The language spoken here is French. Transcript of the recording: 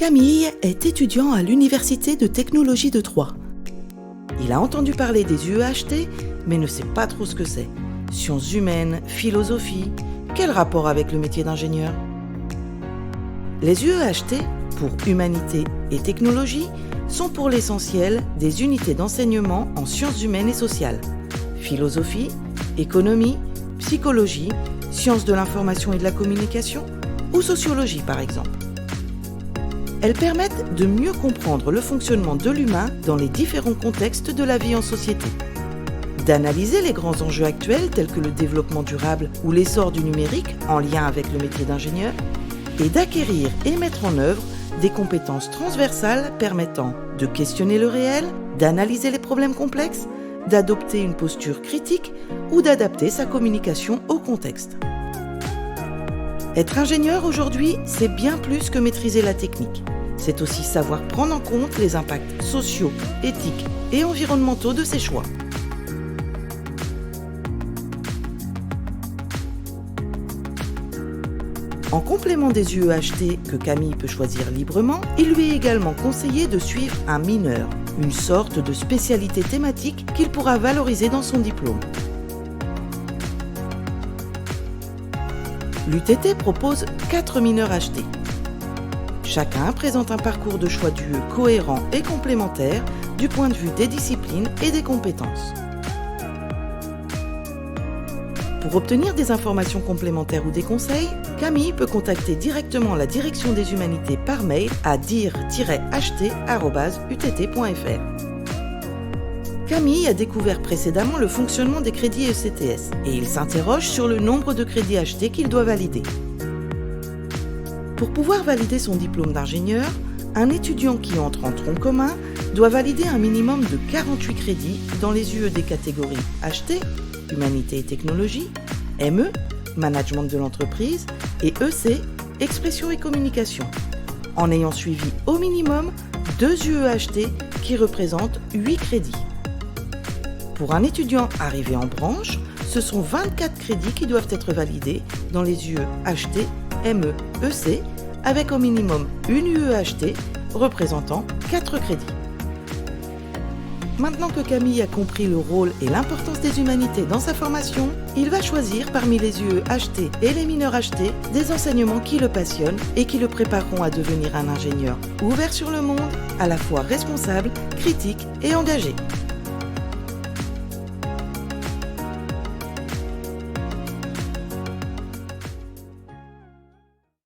Camille est étudiant à l'Université de technologie de Troyes. Il a entendu parler des UEHT, mais ne sait pas trop ce que c'est. Sciences humaines, philosophie, quel rapport avec le métier d'ingénieur ? Les UEHT, pour Humanité et Technologie, sont pour l'essentiel des unités d'enseignement en sciences humaines et sociales. Philosophie, économie, psychologie, sciences de l'information et de la communication ou sociologie par exemple. Elles permettent de mieux comprendre le fonctionnement de l'humain dans les différents contextes de la vie en société, d'analyser les grands enjeux actuels tels que le développement durable ou l'essor du numérique en lien avec le métier d'ingénieur, et d'acquérir et mettre en œuvre des compétences transversales permettant de questionner le réel, d'analyser les problèmes complexes, d'adopter une posture critique ou d'adapter sa communication au contexte. Être ingénieur aujourd'hui, c'est bien plus que maîtriser la technique. C'est aussi savoir prendre en compte les impacts sociaux, éthiques et environnementaux de ses choix. En complément des UEHT que Camille peut choisir librement, il lui est également conseillé de suivre un mineur, une sorte de spécialité thématique qu'il pourra valoriser dans son diplôme. L'UTT propose 4 mineurs HT. Chacun présente un parcours de choix d'UE cohérent et complémentaire du point de vue des disciplines et des compétences. Pour obtenir des informations complémentaires ou des conseils, Camille peut contacter directement la direction des humanités par mail à dir-ht@utt.fr. Camille a découvert précédemment le fonctionnement des crédits ECTS et il s'interroge sur le nombre de crédits achetés qu'il doit valider. Pour pouvoir valider son diplôme d'ingénieur, un étudiant qui entre en tronc commun doit valider un minimum de 48 crédits dans les UE des catégories HT, Humanité et Technologie, ME, Management de l'entreprise, et EC, Expression et Communication, en ayant suivi au minimum 2 UEHT qui représentent 8 crédits. Pour un étudiant arrivé en branche, ce sont 24 crédits qui doivent être validés dans les UE HT, ME, EC, avec au minimum une UEHT représentant 4 crédits. Maintenant que Camille a compris le rôle et l'importance des humanités dans sa formation, il va choisir parmi les UEHT et les mineurs HT des enseignements qui le passionnent et qui le prépareront à devenir un ingénieur ouvert sur le monde, à la fois responsable, critique et engagé.